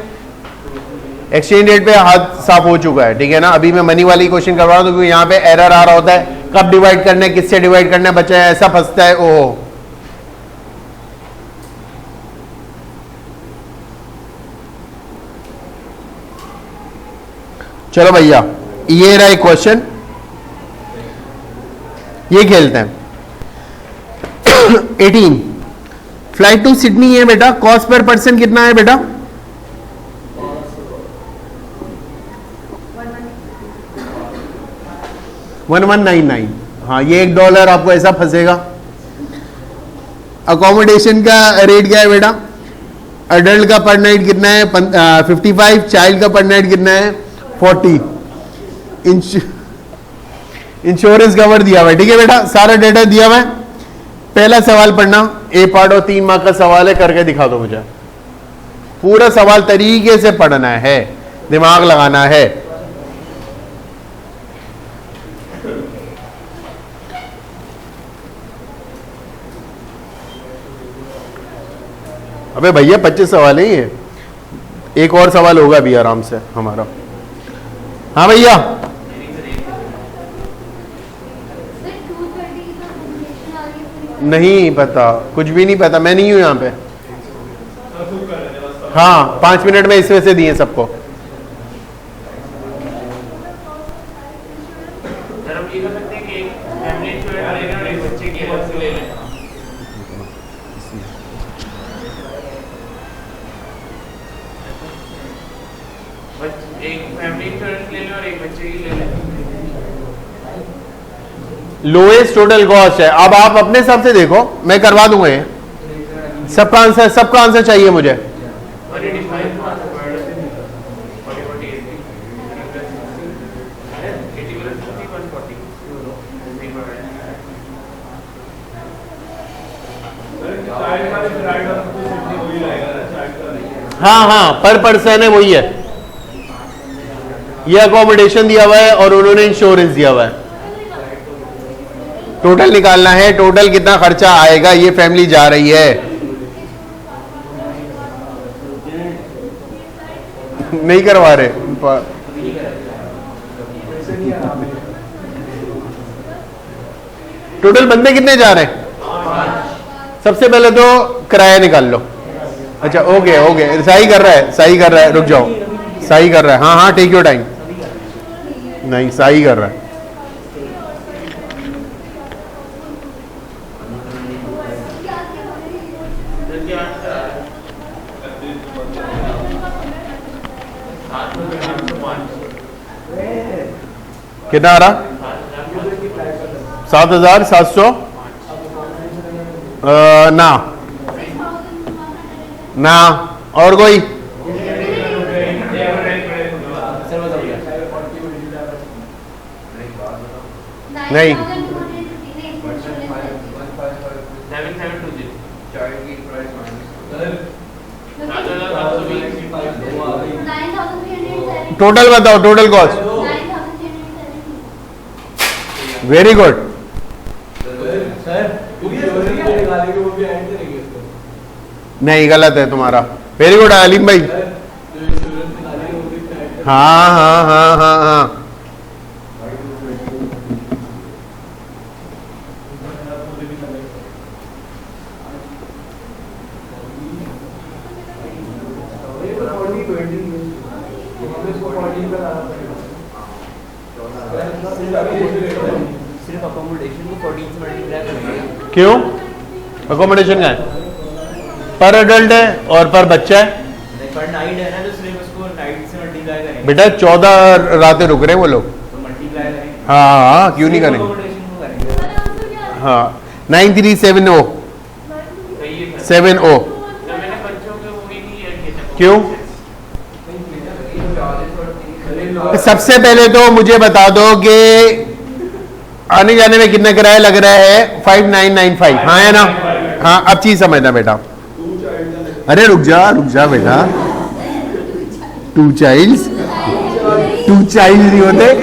एक्सचेंज रेट पे हाथ साफ हो चुका है, ठीक है ना। अभी मैं मनी वाली क्वेश्चन करवा रहा हूँ क्योंकि यहाँ पे एरर आ रहा होता है, कब डिवाइड करना है, किससे डिवाइड करना है, बच्चा ऐसा फंसता है। ओ चलो भैया, ये रहा एक क्वेश्चन, ये खेलते हैं। 18 फ्लाइट टू सिडनी है बेटा, कॉस्ट पर पर्सन कितना है बेटा? 1199। हाँ, ये $1 आपको ऐसा फंसेगा। अकोमोडेशन का रेट क्या है बेटा? अडल्ट का पर नाइट कितना है? 55। चाइल्ड का पर नाइट कितना है? 40। इंश्योरेंस कवर दिया हुआ है, ठीक है बेटा, सारा डेटा दिया हुआ है। पहला सवाल पढ़ना, ए पार्ट और 3 मार्क का सवाल है, करके दिखा दो मुझे। पूरा सवाल तरीके से पढ़ना है, दिमाग लगाना है। अबे भैया 25 सवाल है ये, एक और सवाल होगा भी आराम से हमारा। हाँ भैया, नहीं पता, कुछ भी नहीं पता, मैं नहीं हूं यहाँ पे। हाँ, 5 मिनट में इसमें से दिए सबको। लोएस्ट टोटल कॉस्ट है। अब आप अपने हिसाब से देखो, मैं करवा दूंगा ये। सबका आंसर चाहिए मुझे। हाँ हाँ, पर पर्सन है, वही है। ये अकोमोडेशन दिया हुआ है और उन्होंने इंश्योरेंस दिया हुआ है। टोटल निकालना है, टोटल कितना खर्चा आएगा, ये फैमिली जा रही है। नहीं करवा रहे। टोटल बंदे कितने जा रहे हैं? सबसे पहले तो किराया निकाल लो। अच्छा, ओके ओके, सही कर रहा है, सही कर रहा है, रुक जाओ, सही कर रहा है। हाँ हाँ, टेक योर टाइम। नहीं, सही कर रहा है। कितना आ रहा? 7,700 ना ना। और कोई? नहीं, टोटल बताओ, टोटल कॉस्ट। Very good. नहीं, गलत है तुम्हारा। वेरी गुड अलीम भाई। हाँ हाँ हाँ हाँ हाँ, सिर्फ अकोमोडेशन को 14 से मल्टीप्लाई करेंगे। क्यों? अकोमोडेशन का है, पर एडल्ट है और पर बच्चा है। पर नाइट है ना, तो सिर्फ उसको नाइट से मल्टीप्लाई करेंगे। बेटा 14 रातें रुक रहे हैं वो लोग। तो मल्टीप्लाई करेंगे। हाँ, क्यों नहीं करेंगे? अकोमोडेशन को करेंगे। हाँ, 9370 70 क्यों? सबसे पहले तो मुझे बता दो कि आने जाने में कितना किराया लग रहा है? 5995। हाँ है ना? हाँ, अब चीज समझना बेटा। अरे रुक जा बेटा, 2 चाइल्ड्स नहीं होते,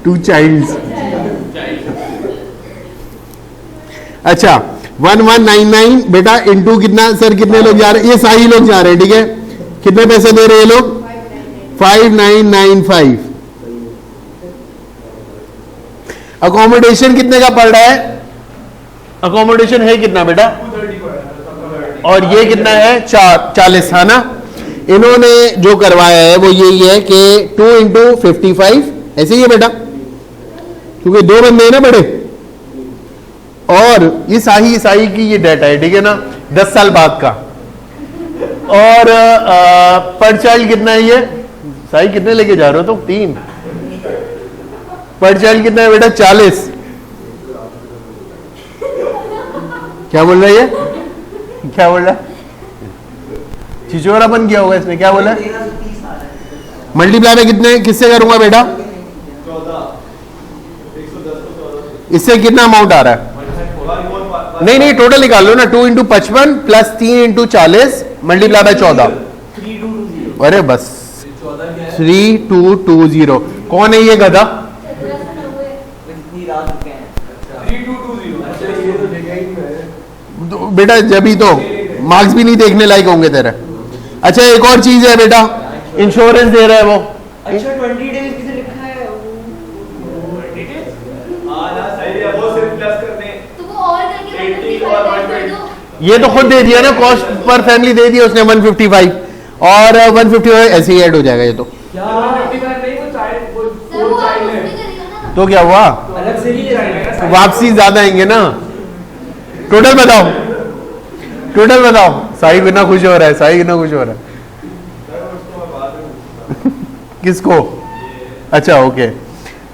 2 चाइल्ड्स। अच्छा, 1199 बेटा इंटू कितना? सर कितने लोग जा रहे हैं? ये साही लोग जा रहे हैं, ठीक है। कितने पैसे दे रहे हैं लोग? 5995। अकोमोडेशन कितने का पड़ रहा है? अकोमोडेशन है कितना बेटा? और ये कितना है? 40 है ना। इन्होंने जो करवाया है वो यही है कि 2 इंटू 55 ऐसे ही है बेटा, क्योंकि 2 बंदे हैं ना बड़े। और ये साही की ये डेटा है, ठीक है ना, 10 साल बाद का। और पर चाइल्ड कितना है ये? साही कितने लेके जा रहे हो तुम? 3। पर चाइल्ड कितना है बेटा? 40। क्या बोल रहा है ये? क्या बोल रहा है? छिछोरापन किया होगा इसने। क्या बोला? मल्टीप्लाई में कितने किससे करूंगा बेटा? इससे कितना अमाउंट आ रहा है? नहीं, टोटल निकाल लो ना। 2 into 55 plus 3 into 40 multiply by 14। अरे बस 3220। कौन है ये गधा? बेटा जब ही तो मार्क्स भी नहीं देखने लायक होंगे तेरे। अच्छा, एक और चीज है बेटा, इंश्योरेंस दे रहा है वो। अच्छा 20 डेज किसे लिखा है? ये तो खुद दे दिया ना, कॉस्ट पर फैमिली दे दिया उसने 155 और 155 ऐसे ही ऐड हो जाएगा ये तो। तो क्या हुआ? अलग से ही वापसी ज्यादा आएंगे ना। टोटल बताओ। साई कितना खुश हो रहा है? साई कितना खुश हो रहा है? किसको? अच्छा ओके,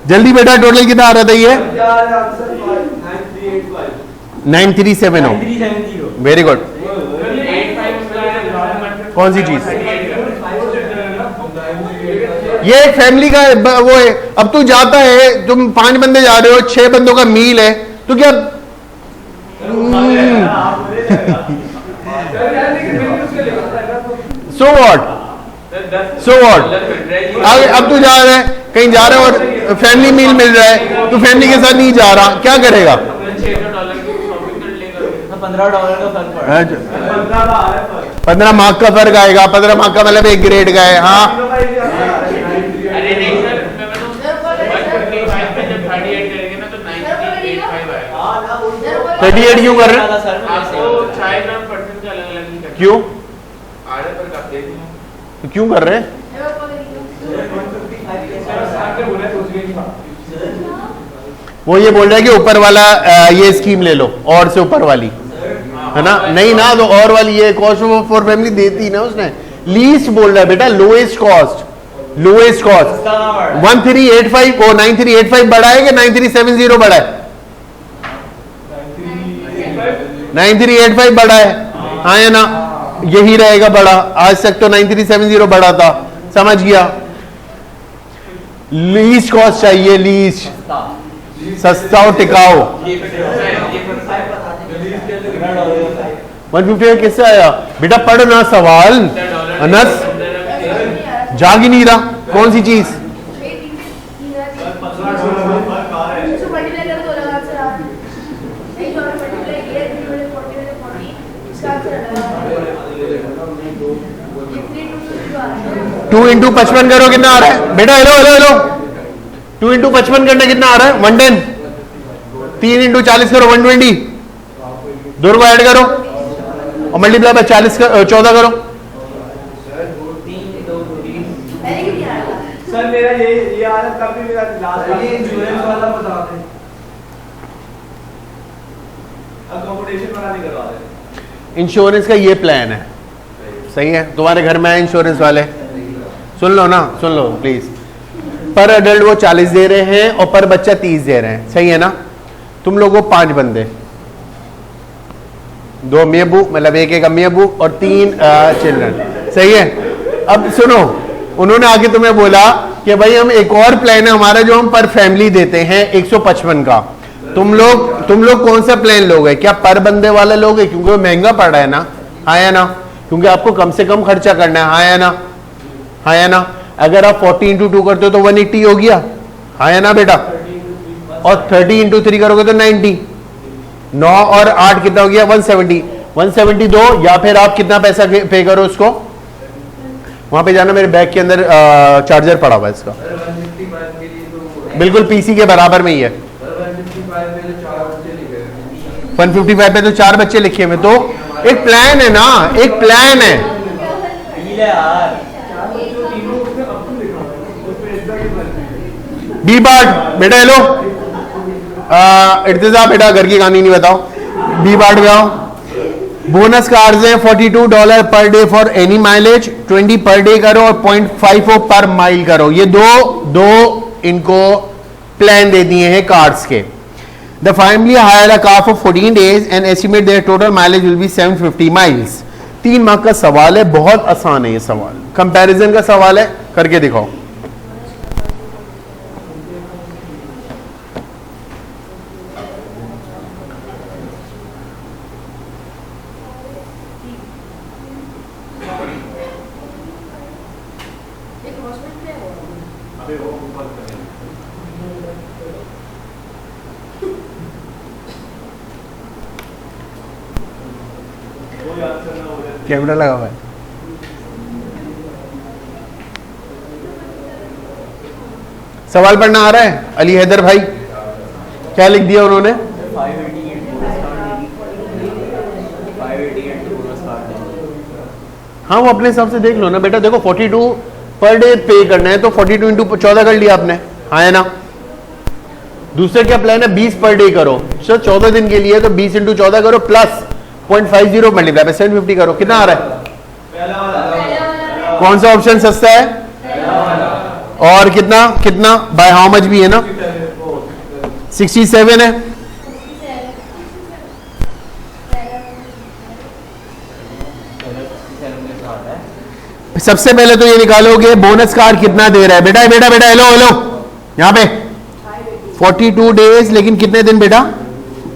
जल्दी बेटा टोटल कितना आ रहा था ये? 9370। Very good. कौन सी चीज? ये एक फैमिली का वो है। अब तू जाता है, तुम 5 बंदे जा रहे हो, 6 बंदों का मील है, तो क्या सो व्हाट? अब तू जा रहा है कहीं, जा रहा है और फैमिली मील मिल रहा है, तो फैमिली के साथ नहीं जा रहा, क्या करेगा? $15 का फर्क पड़ा। 15 मार्क का फर्क आएगा। 15 मार्क का मतलब 1 ग्रेड का है। हाँ, अरे नहीं सर, मैं बताऊं 155 पे जब 38 करेंगे ना तो 9885 आएगा। 38 क्यों कर रहे हैं? आपको शायद ना परसेंट अलग अलग नहीं करते। क्यों? आधे पर काट देती हूं। तो क्यों कर रहे हैं? वो ये बोल रहा है कि ऊपर वाला ये स्कीम ले लो, और से ऊपर वाली है ना। नहीं ना, तो और वाली ये कॉस्ट फॉर फैमिली देती ना उसने। लीस्ट बोल रहा है बेटा, लोएस्ट कॉस्ट। 1385 वो 9385 बढ़ा है कि 9370 बढ़ा है? 9385 बढ़ा है। हाँ या ना? यही रहेगा बड़ा। आज तक तो 9370 बढ़ा था, समझ गया। लीस्ट कॉस्ट चाहिए, लीस्ट सस्ता और टिकाऊ। 150 किससे आया बेटा? पढ़ ना सवाल, अनस जाग ही नहीं रहा। कौन सी चीज? टू इंटू 55 करो, कितना आ रहा है बेटा? हेलो 2 इंटू 55 करना कितना आ रहा है? 110। 3 इंटू 40 करो 120। 2 को ऐड करो और मल्टीप्लाई बाय 40 का 14 करो। सर मेरा ये आ रहा तब भी मेरा लास्ट इंश्योरेंस वाला बता दें, अकोमोडेशन वाला नहीं करवा रहे। इंश्योरेंस का ये प्लान है, सही है। तुम्हारे घर में है इंश्योरेंस वाले, सुन लो ना, सुन लो प्लीज। पर अडल्ट वो 40 दे रहे हैं और पर बच्चा 30 दे रहे हैं, सही है ना। तुम लोगों 5 बंदे, 2 अम्मी अबू, मतलब एक अम्मी अबू और 3 चिल्ड्रन, सही है। अब सुनो, उन्होंने आके तुम्हें बोला कि भाई हम एक और प्लान है हमारा जो हम पर फैमिली देते हैं 155 का। तुम लोग कौन सा प्लान लोगे? क्या पर बंदे वाला लोगे? क्योंकि वो महंगा पड़ रहा है ना, हाँ या ना, क्योंकि आपको कम से कम खर्चा करना है, हाँ या ना, हाँ या ना। अगर आप 40 इंटू 2 करते हो तो 180 हो गया, हाँ या ना बेटा, और 30 इंटू 3 करोगे तो 90, 9 और 8 कितना हो गया? 170, 170 दो, या फिर आप कितना पैसा पे करो उसको, वहां पे जाना, मेरे बैग के अंदर चार्जर पड़ा हुआ है इसका, बिल्कुल पीसी के बराबर में ही है। 155 पे तो 4 बच्चे लिखे हुए, तो एक प्लान है ना, एक प्लान है। बी पार्ट बेटा, हेलो इर्तिजा बेटा, घर की कहानी नहीं बताओ, बी पार्ट में आओ। बोनस कार्ड्स हैं $42 per day for any mileage, 20 per day करो और 0.54 पर माइल करो। ये दो इनको प्लान दे दिए हैं कार्ड्स के। The family hire a car for 14 days and estimate their total mileage will be 750 miles. 3 माह का सवाल है, बहुत आसान है ये सवाल, कंपैरिजन का सवाल है, करके दिखाओ। कैमरा लगा हुआ है। सवाल पढ़ना आ रहा है? अली हैदर भाई, क्या लिख दिया उन्होंने? 588 बोनस कार्ड। हाँ, वो अपने हिसाब से देख लो ना बेटा। देखो 42 पर डे पे करना है तो 42 इंटू 14 कर लिया आपने, हाँ है ना। दूसरे क्या प्लान है? 20 पर डे करो, सर 14 दिन के लिए, तो 20 इंटू 14 करो प्लस 0.50 मल्टीप्लाई बाय 750 करो। कितना आ रहा है? कौन सा ऑप्शन सस्ता है? और कितना बाय हाउ मच भी है ना? 67 है। सबसे पहले तो ये निकालोगे बोनस कार्ड कितना दे रहा है बेटा। बेटा बेटा हेलो हेलो, यहां पे 42 डेज, लेकिन कितने दिन बेटा?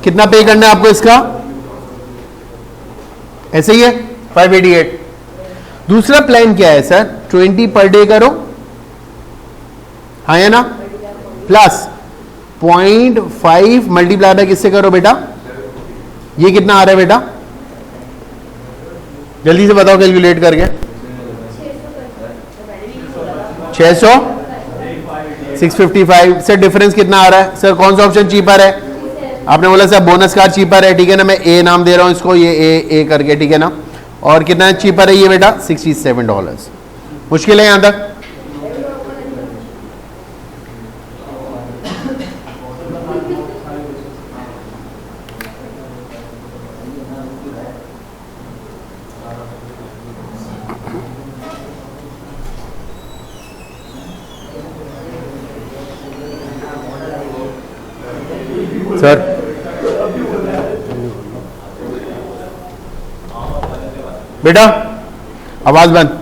कितना पे करना है आपको इसका? ऐसे ही है 588। दूसरा प्लान क्या है सर? 20 पर डे करो, हाँ है ना, प्लस 0.5 मल्टीप्लाई बाय किससे करो बेटा? ये कितना आ रहा है बेटा? जल्दी से बताओ कैलकुलेट करके। 600, 655 से डिफरेंस कितना आ रहा है सर? कौन सा ऑप्शन चीपर है? आपने बोला सर बोनस कार्ड चीपर है, ठीक है ना, मैं ए नाम दे रहा हूं इसको, ये ए करके, ठीक है ना। और कितना चीपर है ये बेटा? $67। मुश्किल है यहां तक? सर बेटा आवाज बंद।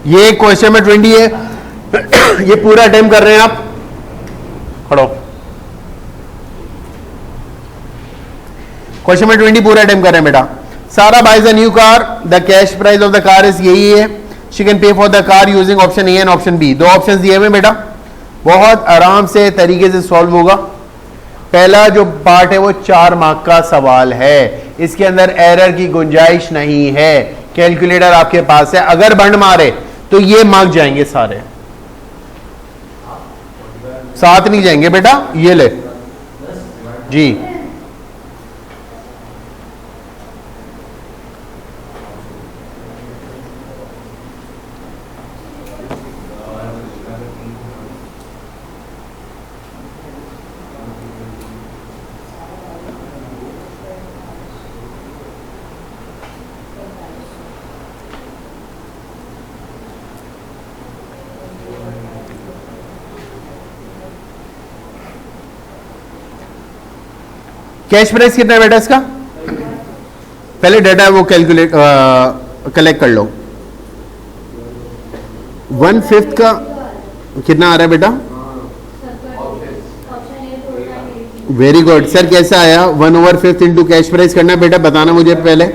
ये क्वेश्चन में 20 है, ये पूरा अटेम्प्ट कर रहे हैं आप, खड़ो। क्वेश्चन में 20 पूरा अटेम्प्ट कर रहे हैं बेटा। Sara buys a new car, the cash price of the car is, यही है। She can pay for the car using option A and option B. 2 option दिए हुए बेटा, बहुत आराम से तरीके से सॉल्व होगा। पहला जो पार्ट है वो 4 मार्क का सवाल है, इसके अंदर एरर की गुंजाइश नहीं है। कैलकुलेटर आपके पास है, अगर बंड मारे तो ये मार्क जाएंगे सारे, 7 नहीं जाएंगे बेटा। ये ले जी, कैश प्राइस कितना है बेटा इसका? पहले डाटा वो कैलकुलेट कलेक्ट कर लो। 1/5 का कितना आ रहा है बेटा? वेरी गुड सर, कैसा आया? 1/5 इंटू कैश प्राइस करना है बेटा, बताना मुझे पहले।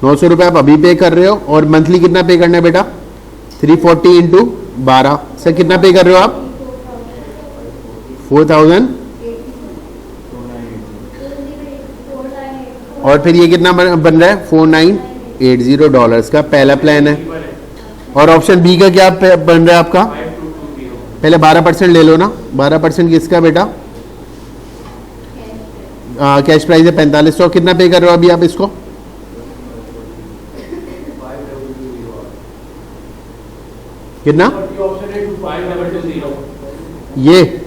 900 रुपये आप अभी पे कर रहे हो, और मंथली कितना पे करना है बेटा? 340 इंटू 12। सर कितना पे कर रहे हो आप? 4000। और फिर ये कितना बन रहा है? $4980 का पहला प्लान है। और ऑप्शन बी का क्या बन रहा है आपका? पहले 12% ले लो ना। 12% किसका बेटा? कैश प्राइस है 4500। कितना पे कर रहे हो अभी आप इसको? कितना? ये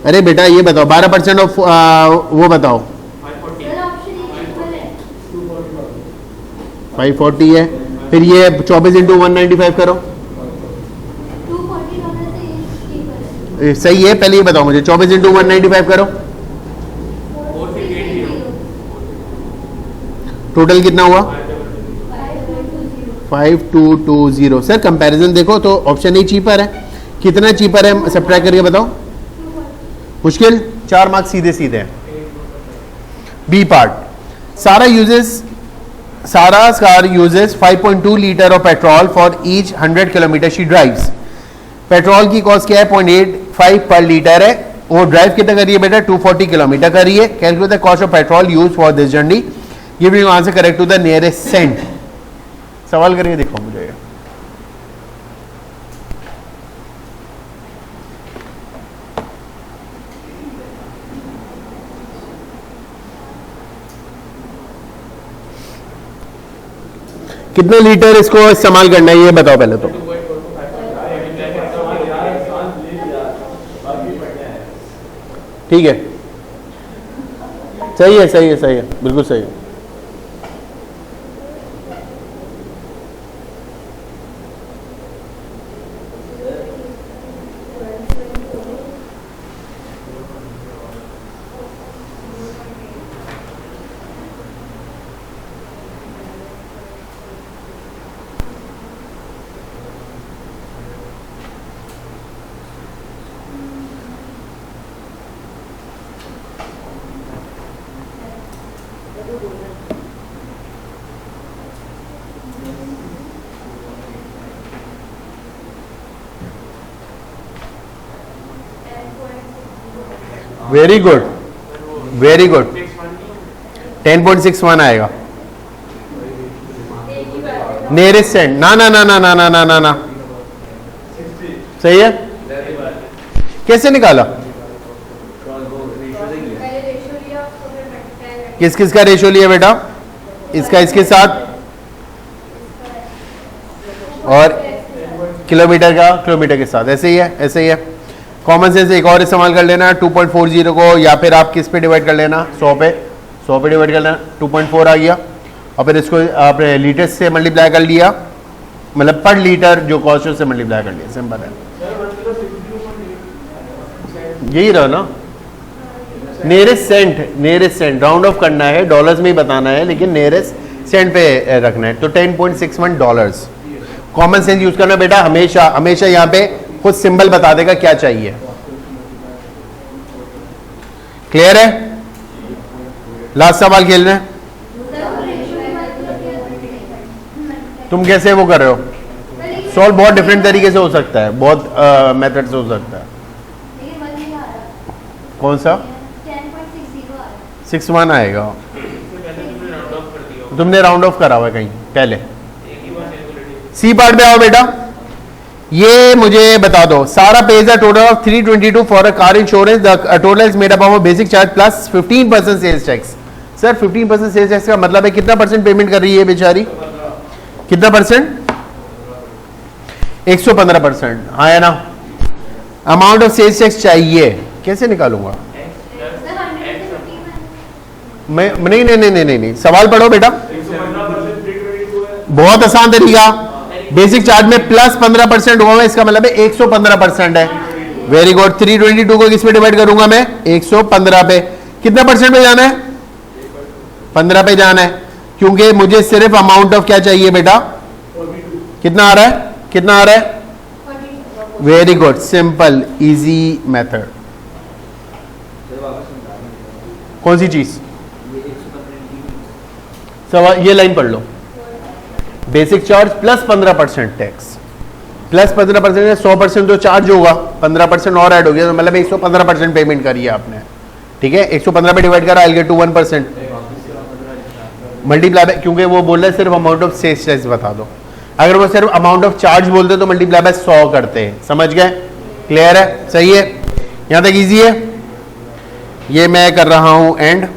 अरे बेटा ये बताओ 12% ऑफ वो बताओ। 540 है। फिर ये 24 इंटू 195 करो। सही है, पहले ये बताओ मुझे 24 इंटू 195 करो। टोटल कितना हुआ? 5220। सर कंपैरिजन देखो तो ऑप्शन ही चीपर है। कितना चीपर है सब्ट्रैक्ट करके बताओ। मुश्किल 4 मार्क्स सीधे सीधे हैं। बी पार्ट, सारा car uses 5.2 litre of petrol for each 100 kilometre she drives. Petrol की कॉस्ट क्या है? 0.85 पर लीटर है। वो ड्राइव कितना कर रही है बेटा? 240 किलोमीटर कर रही है। Calculate the cost of petrol use for this journey, giving answer correct to the nearest cent. सवाल करके देखो मुझे। कितने लीटर इसको इस्तेमाल करना है ये बताओ पहले तो। ठीक है, सही है, सही है, सही है, बिल्कुल सही है। Very good, very good. 10.61 आएगा। नियरेस्ट सेंट ना ना ना ना ना ना ना ना ना, सही है। कैसे निकाला? किस किस का रेशो लिया बेटा? इसका इसके साथ, और किलोमीटर का किलोमीटर के साथ। ऐसे ही है, ऐसे ही है। कॉमन सेंस एक और इस्तेमाल कर लेना 2.40 को, या फिर आप किस पे डिवाइड कर लेना? 100 पे डिवाइड कर लेना। 2.4 आ गया, और फिर इसको आपने लीटर से मल्टीप्लाई कर लिया, मतलब पर लीटर जो कॉस्ट है उससे मल्टीप्लाई कर लिया। सिंपल है, यही रहा ना। नियरेस्ट सेंट राउंड ऑफ करना है, डॉलर्स में ही बताना है, लेकिन नियरेस्ट सेंट पे रखना है। तो $10.61। कॉमन सेंस यूज करना बेटा हमेशा। हमेशा यहाँ पे खुद सिंबल बता देगा क्या चाहिए। क्लियर है? लास्ट सवाल खेल रहे हैं। तुम कैसे वो कर रहे हो? सॉल्व बहुत डिफरेंट तरीके से हो सकता है, बहुत मेथड से हो सकता है। कौन सा? 61 आएगा। तुमने राउंड ऑफ करा हुआ है कहीं पहले। सी पार्ट पे आओ बेटा। ये मुझे बता दो, Sara pays a total of 322 for a car insurance. The total is made up of basic charge plus 15% sales tax. Sir 15% sales tax का मतलब है कितना परसेंट पेमेंट कर रही है बेचारी? कितना परसेंट? 115%। हाँ है ना। अमाउंट ऑफ सेल्स टैक्स चाहिए, कैसे निकालूंगा मैं? नहीं नहीं नहीं नहीं नहीं, सवाल पढ़ो बेटा। बहुत आसान तरीका। बेसिक चार्ज में प्लस 15% हुआ है, इसका मतलब है 115% है। Very good. 322 को किस पे डिवाइड करूंगा मैं? 115 पे। कितना परसेंट पे जाना है? 15 पे जाना है, क्योंकि मुझे सिर्फ अमाउंट ऑफ क्या चाहिए बेटा? कितना आ रहा है? कितना आ रहा है? Very good, simple easy method. कौन सी चीज? सवाल ये लाइन पढ़ लो। Basic charge plus 15% tax, plus 15% 100% तो चार्ज होगा, 15% और ऐड हो गया, तो मतलब 115% पेमेंट करी है आपने, ठीक है। 115 पे डिवाइड करा, I get to 1%। Multiply by, क्योंकि वो बोल रहे सिर्फ अमाउंट ऑफ सेल्स टैक्स बता दो। अगर वो सिर्फ अमाउंट ऑफ चार्ज बोलते तो मल्टीप्लाई बाय 100 करते हैं। समझ गए? क्लियर है? सही है? यहां तक इजी है? ये मैं कर रहा हूं एंड।